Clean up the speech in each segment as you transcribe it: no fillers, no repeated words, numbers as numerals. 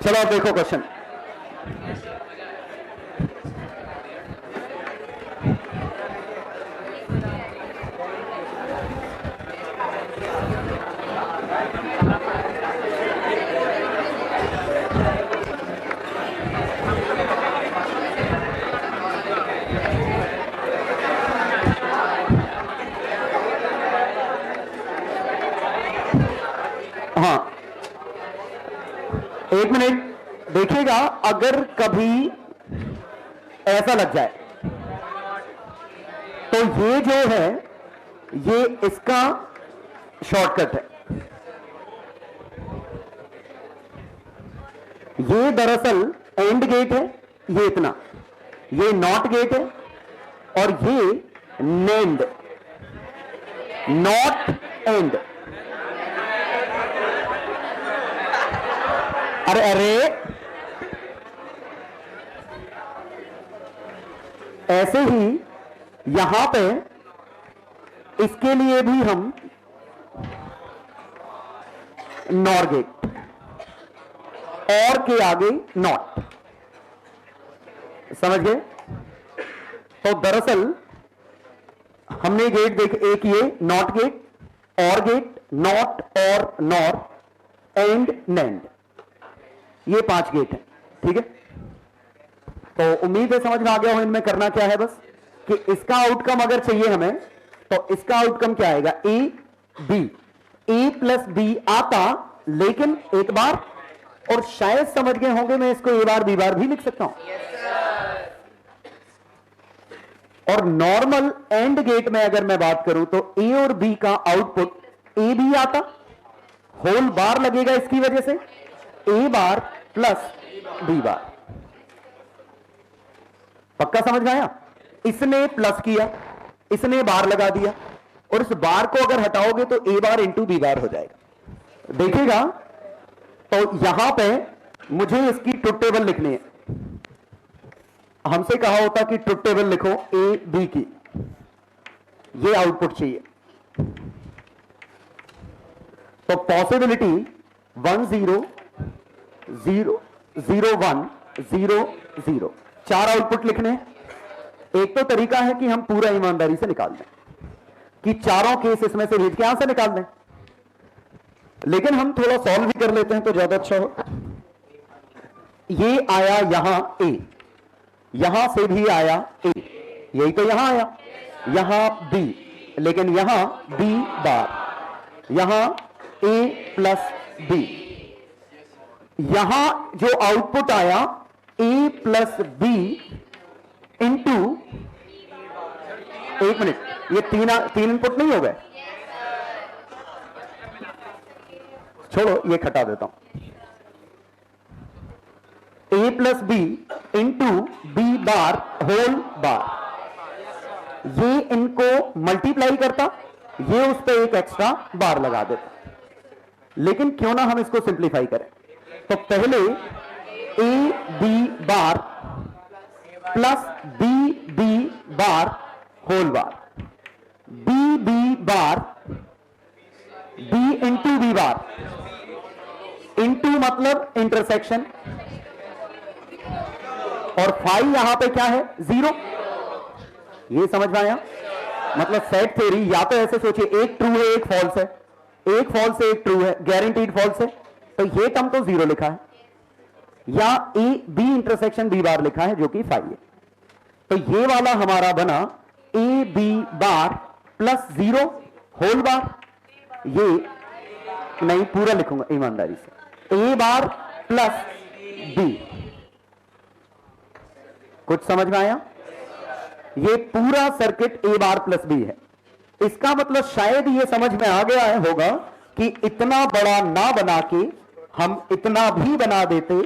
चलो अब देखो क्वेश्चन। हाँ, एक मिनट देखिएगा, अगर कभी ऐसा लग जाए तो ये जो है ये इसका शॉर्टकट है। ये दरअसल एंड गेट है, ये इतना, ये नॉट गेट है और ये नेंड, नॉट एंड। अरे अरे ऐसे ही यहां पे इसके लिए भी हम नॉर गेट, और के आगे नॉट, समझ गए? तो दरअसल हमने गेट देख, एक ये नॉट गेट, और गेट, नॉट और नॉर, एंड नेंड, ये 5 गेट है। ठीक है, तो उम्मीद है समझ में आ गया हो इनमें करना क्या है। बस कि इसका आउटकम अगर चाहिए हमें तो इसका आउटकम क्या आएगा, A B, A plus B आता, लेकिन एक बार, और शायद समझ गए होंगे मैं इसको ए बार बी बार भी लिख सकता हूं। और नॉर्मल एंड गेट में अगर मैं बात करूं तो ए और बी का आउटपुट ए बी आता, होल बार लगेगा इसकी वजह से, ए बार प्लस बी बार। पक्का समझ में आया? इसने प्लस किया, इसने बार लगा दिया, और इस बार को अगर हटाओगे तो ए बार इंटू बी बार हो जाएगा। देखिएगा, तो यहां पे मुझे इसकी ट्रुथ टेबल लिखनी है। हमसे कहा होता कि ट्रुथ टेबल लिखो ए बी की, ये आउटपुट चाहिए। तो पॉसिबिलिटी 1 0 0 0 1 0 0, 4 आउटपुट लिखने हैं। एक तो तरीका है कि हम पूरा ईमानदारी से निकाल दें कि चारों केस इसमें से भेज के यहां से निकाल दें, लेकिन हम थोड़ा सॉल्व भी कर लेते हैं तो ज्यादा अच्छा हो। ये आया यहां ए, यहां से भी आया ए, यही तो यहां आया, यहां बी, लेकिन यहां बी बार, यहां ए प्लस बी, यहां जो आउटपुट आया ए प्लस बी इंटू, एक मिनट, ये तीन इनपुट नहीं हो गए, छोड़ो ये खटा देता हूं, A plus B into B bar whole bar, ये इनको मल्टीप्लाई करता, ये उस पर एक एक्स्ट्रा बार लगा देता। लेकिन क्यों ना हम इसको सिंप्लीफाई करें, तो पहले A B bar plus B B bar whole bar, B B bar, B into B bar, into मतलब इंटरसेक्शन, और फाई यहां पे क्या है, 0। ये समझ में आया? मतलब सेट थ्योरी, या तो ऐसे सोचिए एक ट्रू है एक फॉल्स है, एक फॉल्स है एक ट्रू है, गारंटीड फॉल्स है, तो ये टर्म तो 0 लिखा है, या A B intersection B bar लिखा है जो कि फाई है। तो ये वाला हमारा बना A B bar plus 0 whole bar, ये नहीं पूरा लिखूंगा ईमानदारी से, ए बार प्लस बी। कुछ समझ में आया? ये पूरा सर्किट ए बार प्लस बी है। इसका मतलब शायद ये समझ में आ गया है होगा कि इतना बड़ा ना बना के हम इतना भी बना देते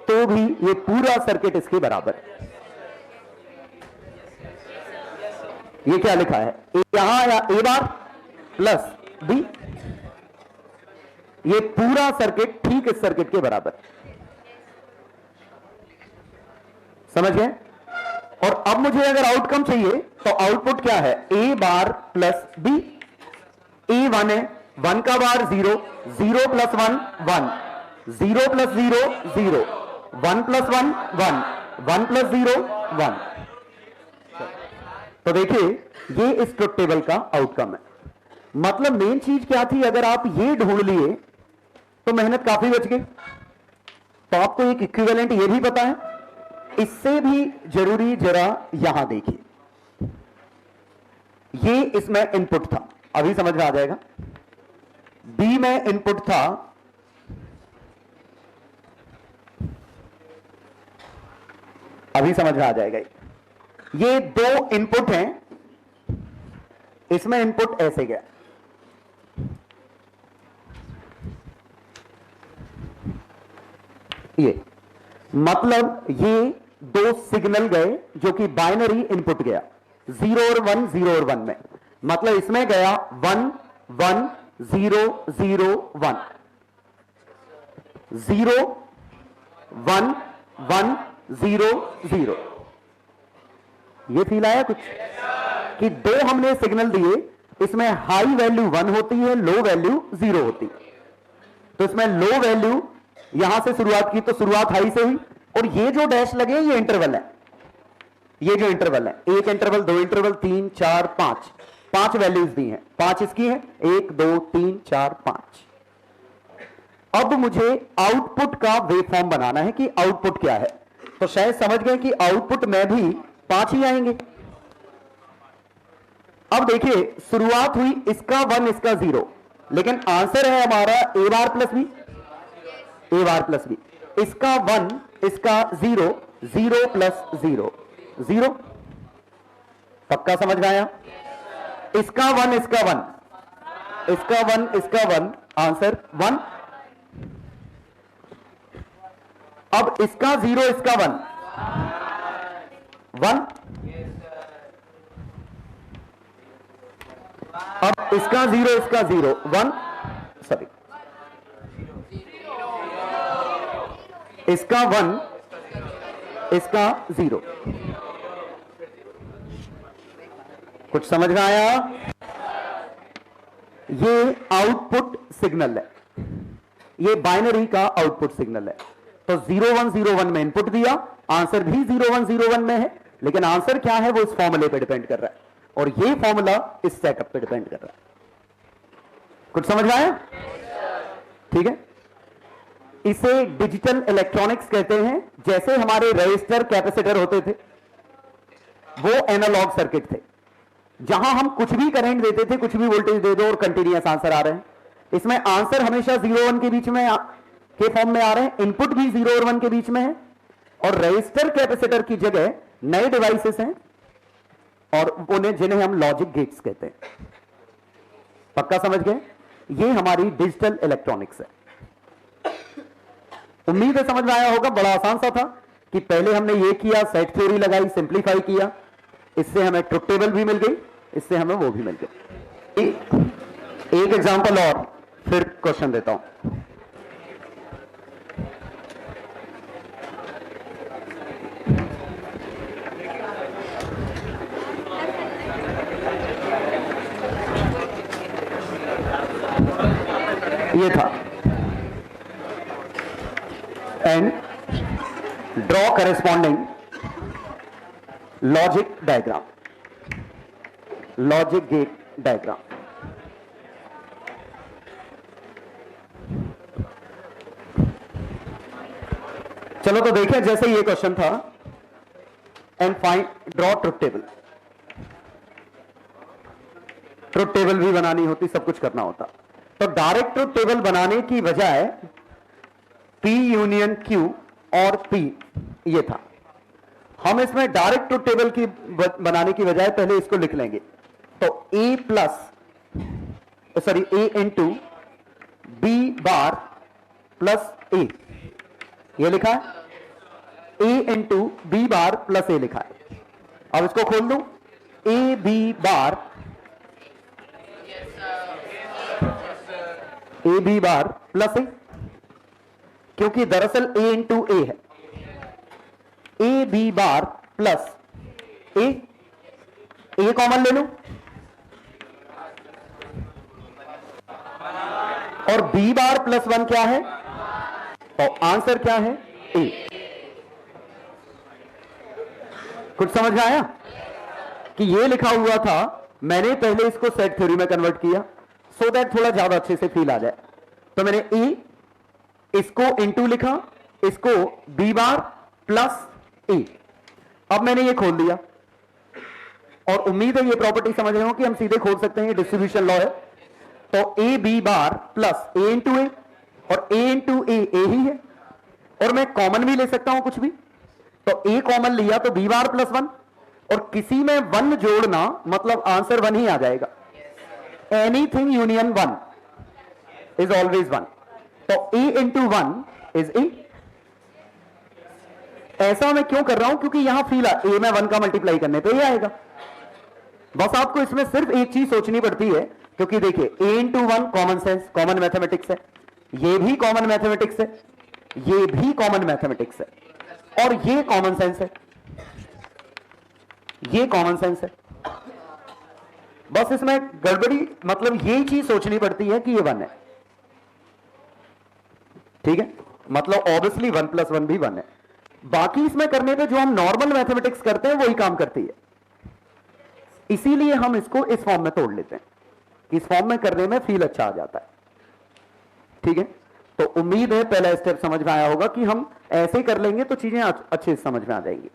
तो भी ये पूरा सर्किट इसके बराबर है। ये क्या लिखा है, यहां आया ए बार प्लस बी, ये पूरा सर्किट ठीक इस सर्किट के बराबर, समझ गए? और अब मुझे अगर आउटकम चाहिए तो आउटपुट क्या है, ए बार प्लस बी, ए 1 है, 1 का बार 0, 0 प्लस 1 1, 0 प्लस 0 0, 1 प्लस 1 1, 1 प्लस 0 1। तो देखिए ये इस ट्रुथ टेबल का आउटकम है। मतलब मेन चीज क्या थी, अगर आप ये ढूंढ लिए तो मेहनत काफी बच गई। तो आपको एक इक्विवेलेंट ये भी पता है। इससे भी जरूरी जरा यहां देखिए, ये इसमें इनपुट था, अभी समझ में आ जाएगा। बी में इनपुट था, अभी समझ में आ जाएगा। ये दो इनपुट हैं, इसमें इनपुट ऐसे गया, ये मतलब ये दो सिग्नल गए जो कि बाइनरी इनपुट गया, 0 और 1, 0 और 1 में। मतलब इसमें गया 1 1 0 0 1, 0 1 1 0 0। ये फील आया कुछ कि दो हमने सिग्नल दिए, इसमें हाई वैल्यू 1 होती है, लो वैल्यू 0 होती है। तो इसमें लो वैल्यू यहां से शुरुआत की तो शुरुआत हाई से हुई, और ये जो डैश लगे ये इंटरवल है, ये जो इंटरवल है, एक इंटरवल, दो इंटरवल, 3 4 5, 5 वैल्यूज दी हैं, 5 इसकी है, 1 2 3 4 5। अब मुझे आउटपुट का वेव फॉर्म बनाना है कि आउटपुट क्या है। तो शायद समझ गए कि आउटपुट में भी 5 ही आएंगे। अब देखिए शुरुआत हुई इसका 1 इसका 0, लेकिन आंसर है हमारा ए bar plus B, A bar plus B. इसका 1 इसका 0, 0 प्लस 0 0। पक्का समझ में आया? इसका 1 इसका 1, इसका 1 इसका 1, आंसर 1। अब इसका 0 इसका 1 1। अब इसका 0 इसका 0 1, सॉरी इसका 1 इसका 0। कुछ समझ में आया? ये आउटपुट सिग्नल है, ये बाइनरी का आउटपुट सिग्नल है। तो 0 1 0 1 में इनपुट दिया, आंसर भी 0 1 0 1 में है, लेकिन आंसर क्या है वो इस फॉर्मूले पे डिपेंड कर रहा है, और ये फॉर्मूला इस सेटअप पे डिपेंड कर रहा है। कुछ समझ में आया? ठीक है। इसे डिजिटल इलेक्ट्रॉनिक्स कहते हैं। जैसे हमारे रजिस्टर कैपेसिटर होते थे वो एनालॉग सर्किट थे, जहां हम कुछ भी करंट देते थे, कुछ भी वोल्टेज दे दो और कंटिन्यूअस आंसर आ रहे हैं। इसमें आंसर हमेशा 0 1 के बीच में के फॉर्म में आ रहे हैं, इनपुट भी 0 और 1 के बीच में है। और रजिस्टर कैपेसिटर की जगह नए डिवाइसेस हैं, और उन्हें जिन्हें हम लॉजिक गेट्स कहते हैं। पक्का समझ गए? ये हमारी डिजिटल इलेक्ट्रॉनिक्स है। उम्मीद है समझ में आया होगा। बड़ा आसान सा था कि पहले हमने ये किया, सेट थ्योरी लगाई, सिंप्लीफाई किया, इससे हमें ट्रुथ टेबल भी मिल गई, इससे हमें वो भी मिल गई। एक एग्जांपल और फिर क्वेश्चन देता हूं। ये था, and draw corresponding logic diagram, logic gate diagram. चलो तो देखें, जैसे ये क्वेश्चन था, and find draw truth table. Truth table भी बनानी होती, सब कुछ करना होता। तो डायरेक्ट ट्रुथ टेबल बनाने की बजाय P यूनियन Q और P ये था। हम इसमें डायरेक्ट ट्रुथ टेबल की बनाने की बजाय पहले इसको लिख लेंगे। तो A into B bar plus A, ये लिखा है। A into B bar plus A लिखा है। अब इसको खोल दूं, A B bar, A B bar plus A, क्योंकि दरअसल ए इंटू ए है। A B bar plus A, A common ले लो, और बी बार प्लस 1 क्या है? तो आंसर क्या है? ए। कुछ समझ में आया कि ये लिखा हुआ था, मैंने पहले इसको सेट थ्योरी में कन्वर्ट किया सो दैट थोड़ा ज्यादा अच्छे से फील आ जाए। तो मैंने ए, इसको इनटू लिखा, इसको बी बार प्लस ए। अब मैंने ये खोल दिया और उम्मीद है ये प्रॉपर्टी समझ रहे हो कि हम सीधे खोल सकते हैं, ये डिस्ट्रीब्यूशन लॉ है। तो A B bar plus A into A, और ए इंटू ए ही है, और मैं कॉमन भी ले सकता हूं कुछ भी। तो ए कॉमन लिया तो बी बार प्लस 1, और किसी में 1 जोड़ना मतलब आंसर 1 ही आ जाएगा। Anything union 1 is always 1। तो ए इंटू 1 इज ए। ऐसा मैं क्यों कर रहा हूं? क्योंकि यहां फील ए में 1 का मल्टीप्लाई करने पे ये आएगा। बस आपको इसमें सिर्फ एक चीज सोचनी पड़ती है, क्योंकि देखिए A into 1 common sense, common mathematics है, ये भी कॉमन मैथमेटिक्स है, ये भी कॉमन मैथमेटिक्स है, और ये कॉमन सेंस है, ये कॉमन सेंस है। बस इसमें गड़बड़ी मतलब ये चीज सोचनी पड़ती है कि ये 1 है। ठीक है, मतलब ऑब्वियसली 1 + 1 भी 1 है। बाकी इसमें करने पे जो हम नॉर्मल मैथमेटिक्स करते हैं वही काम करती है, इसीलिए हम इसको इस फॉर्म में तोड़ लेते हैं। इस फॉर्म में करने में फील अच्छा आ जाता है। ठीक है, तो उम्मीद है पहला स्टेप समझ में आया होगा कि हम ऐसे कर लेंगे तो चीजें अच्छे से समझ में आ जाएंगी।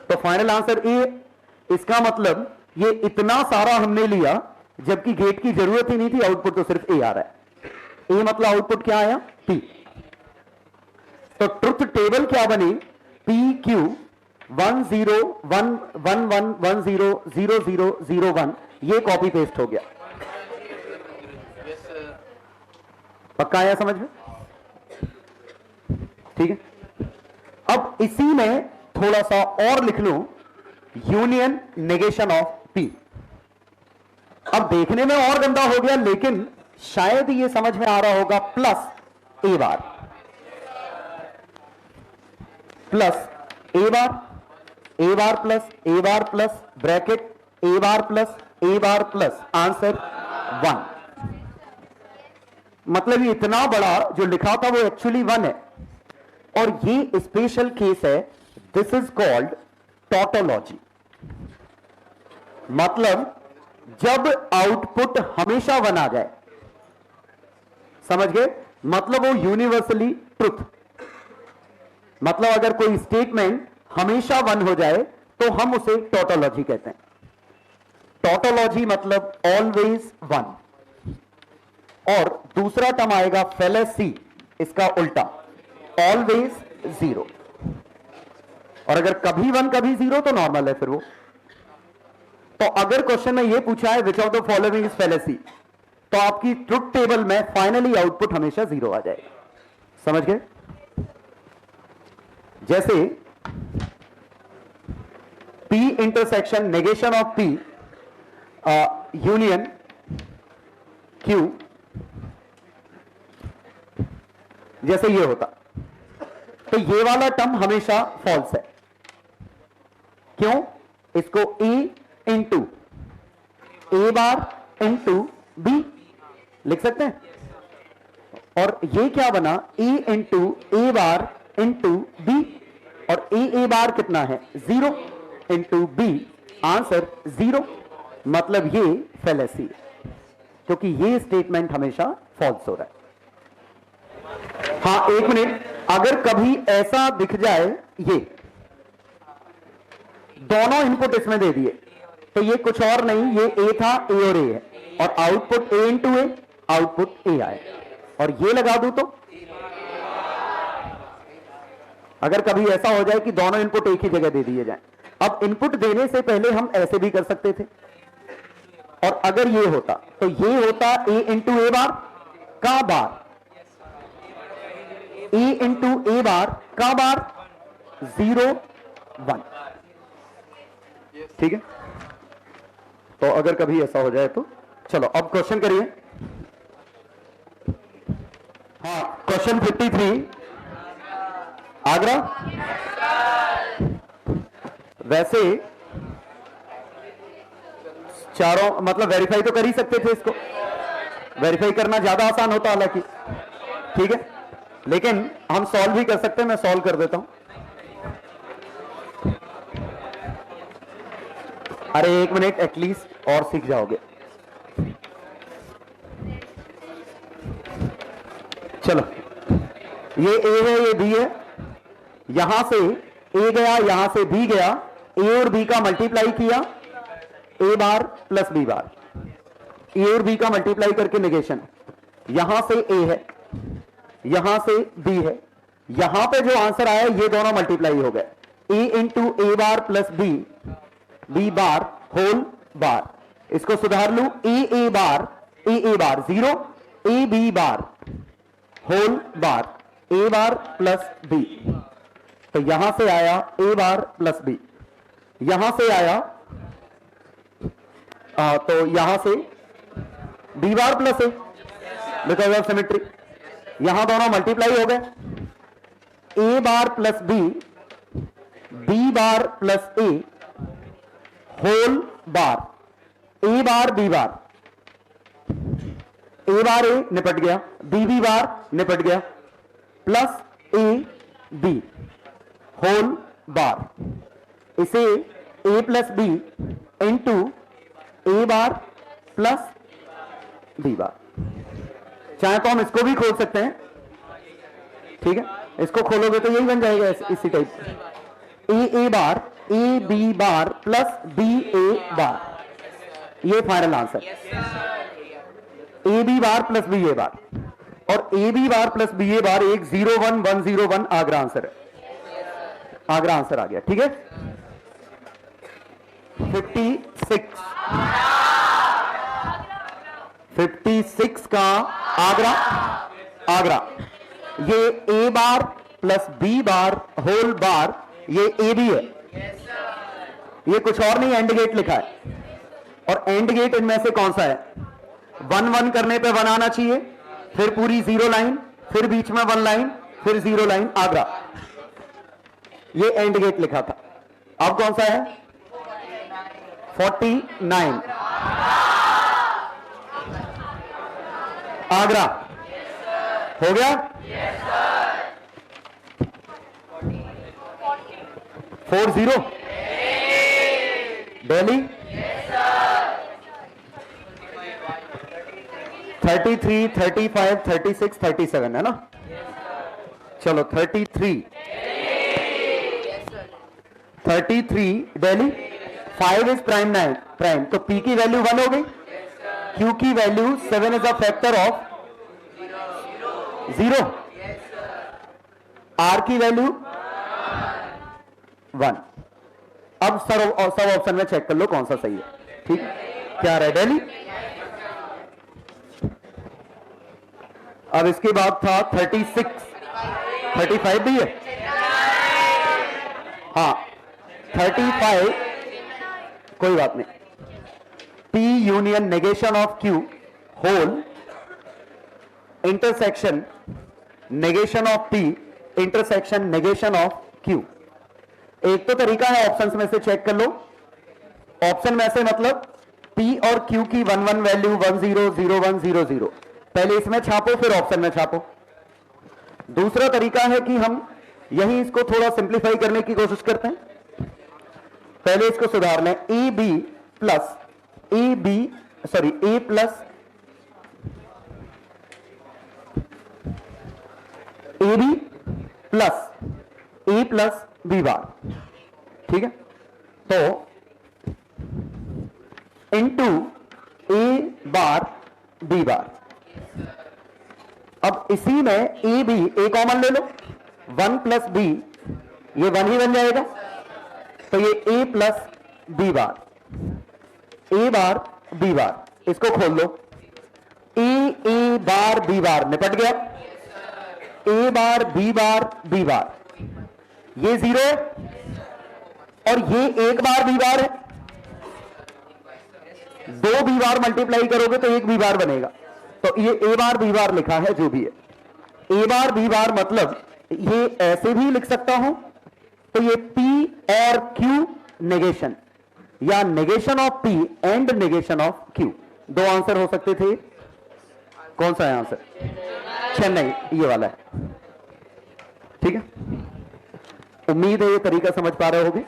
तो फाइनल आंसर ए। इसका मतलब ये इतना सारा हमने लिया जबकि गेट की जरूरत ही नहीं थी, आउटपुट तो सिर्फ ए आ रहा है। ए मतलब आउटपुट क्या आया? पी। तो ट्रुथ टेबल क्या बनी? P Q 1 0 1 1 1 1 0 0 0 0 1। ये कॉपी पेस्ट हो गया। पक्का आया समझ में? ठीक है, अब इसी में थोड़ा सा और लिख लो, यूनियन नेगेशन ऑफ पी। अब देखने में और गंदा हो गया, लेकिन शायद ये समझ में आ रहा होगा। Plus A bar, plus A bar, A bar plus A bar plus bracket A bar plus A bar plus answer 1। मतलब ये इतना बड़ा जो लिखा था वो एक्चुअली 1 है, और ये स्पेशल केस है। This is called tautology. मतलब जब आउटपुट हमेशा 1 आ जाए, समझ गए? मतलब वो यूनिवर्सली ट्रुथ। मतलब अगर कोई स्टेटमेंट हमेशा 1 हो जाए तो हम उसे टॉटोलॉजी कहते हैं। टॉटोलॉजी मतलब ऑलवेज 1। और दूसरा टर्म आएगा फेलेसी, इसका उल्टा ऑलवेज 0। और अगर कभी 1 कभी 0 तो नॉर्मल है फिर वो। तो अगर क्वेश्चन में ये पूछा है which of the following is fallacy, तो आपकी ट्रुथ टेबल में फाइनली आउटपुट हमेशा 0 आ जाएगा। समझ गए? जैसे P intersection negation of P union Q, जैसे ये होता, तो ये वाला टर्म हमेशा फॉल्स है। क्यों? इसको E into A bar into B लिख सकते हैं, और ये क्या बना? E into A bar into B, और ए बार कितना है? 0 इंटू बी, आंसर 0। मतलब ये फेलेसी है, क्योंकि ये स्टेटमेंट हमेशा फॉल्स हो रहा है। हाँ, एक मिनट, अगर कभी ऐसा दिख जाए, ये दोनों इनपुट इसमें दे दिए, तो ये कुछ और नहीं, ये ए था, ए और ए है, और आउटपुट ए इंटू ए, आउटपुट ए आए, और ये लगा दूं तो अगर कभी ऐसा हो जाए कि दोनों इनपुट एक ही जगह दे दिए जाए। अब इनपुट देने से पहले हम ऐसे भी कर सकते थे, और अगर ये होता तो ये होता ए इंटू ए बार का बार, ए इंटू ए बार का बार 0 1। ठीक है, तो अगर कभी ऐसा हो जाए तो चलो अब क्वेश्चन करिए। हाँ, क्वेश्चन 53 आगरा। वैसे चारों मतलब वेरीफाई तो कर ही सकते थे, इसको वेरीफाई करना ज्यादा आसान होता हालांकि। ठीक है, लेकिन हम सॉल्व भी कर सकते हैं, मैं सॉल्व कर देता हूं। अरे एक मिनट, एटलीस्ट और सीख जाओगे। चलो, ये ए है, ये बी है, यहां से ए गया, यहां से बी गया, ए और बी का मल्टीप्लाई किया, ए बार प्लस बी बार, ए और बी का मल्टीप्लाई करके नेगेशन, यहां से ए है, यहां से बी है, यहां पे जो आंसर आया ये दोनों मल्टीप्लाई हो गए, A into A bar plus B, B bar whole bar. इसको सुधार लू, A bar 0, A B bar whole bar, A bar plus B. तो यहां से आया ए बार प्लस बी, यहां से आया तो यहां से B bar plus A, because of symmetry. यहां दोनों मल्टीप्लाई हो गए, A bar plus B, B bar plus A whole bar, A bar B bar, A bar A निपट गया, बी बार निपट गया, plus A B whole bar. इसे A plus B into A bar plus B bar. चाहे तो हम इसको भी खोल सकते हैं, ठीक है, इसको खोलोगे तो यही बन जाएगा इसी type, A bar A B bar plus B A bar, ये final answer, A B bar plus B A bar. और A B bar plus B A bar एक 01101 आगरा आंसर है, आगरा आंसर आ गया, ठीक है। 56 का आगरा, आगरा। ये A bar plus B bar whole bar, ये ए बी है, ये कुछ और नहीं, एंड गेट लिखा है। और एंड गेट इनमें से कौन सा है? 1 करने पे 1 आना चाहिए, फिर पूरी 0 लाइन, फिर बीच में 1 लाइन, फिर 0 लाइन, आगरा। ये एंड गेट लिखा था। अब कौन सा है? 49 आगरा हो गया। 40 दिल्ली। 33, 35, 36, 37 है ना। चलो 33 दिल्ली। 5 इज प्राइम 9 प्राइम, तो P की वैल्यू 1 हो गई, Q की value 7 is a factor of 0, R की वैल्यू 1। अब सब ऑप्शन में चेक कर लो कौन सा सही है, ठीक है। क्या रहा है? दिल्ली। अब इसके बाद था 36, 35 भी है, हाँ 35, कोई बात नहीं। P union negation of Q whole intersection negation of P intersection negation of Q। एक तो तरीका है ऑप्शंस में से चेक कर लो। ऑप्शन में से मतलब P और Q की 1 वैल्यू 1 0 0 1 0 0, पहले इसमें छापो फिर ऑप्शन में छापो। दूसरा तरीका है कि हम यही इसको थोड़ा सिंप्लीफाई करने की कोशिश करते हैं। पहले इसको सुधार लें, A B plus A B sorry A plus A B plus A plus B bar, ठीक है। तो इंटू ए बार बी बार। अब इसी में ए बी ए कॉमन ले लो, 1 प्लस बी, ये 1 ही बन जाएगा, तो ये ए plus B bar, A bar B बार, इसको खोल लो, ए बार बी बार निपट गया, ए बार बी बार, ये 0 है और ये एक बार बी बार है, 2 बी बार मल्टीप्लाई करोगे तो 1 बी बार बनेगा, तो ये ए बार बी बार लिखा है जो भी है। ए बार बी बार मतलब ये ऐसे भी लिख सकता हूं, तो ये P और Q नेगेशन या negation of P and negation of Q, 2 answer हो सकते थे। कौन सा है आंसर? चेन्नई, ये वाला है। ठीक है, उम्मीद है ये तरीका समझ पा रहे होगे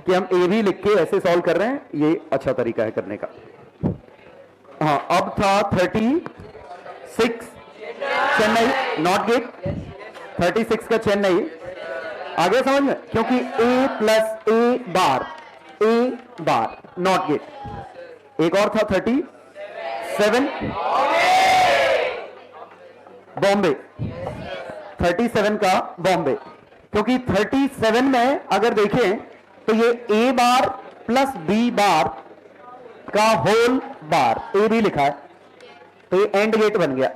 कि हम ए बी लिख के ऐसे सॉल्व कर रहे हैं, ये अच्छा तरीका है करने का। हाँ, अब था 36 चेन्नई नॉट गेट, 36 का चेन्नई आ गया समझ में, क्योंकि a plus A bar not gate. एक और था 37 बॉम्बे, 37 का बॉम्बे, क्योंकि 37 में अगर देखें तो ये a बार प्लस b बार का होल बार, ए बी लिखा है, तो ये एंड गेट बन गया।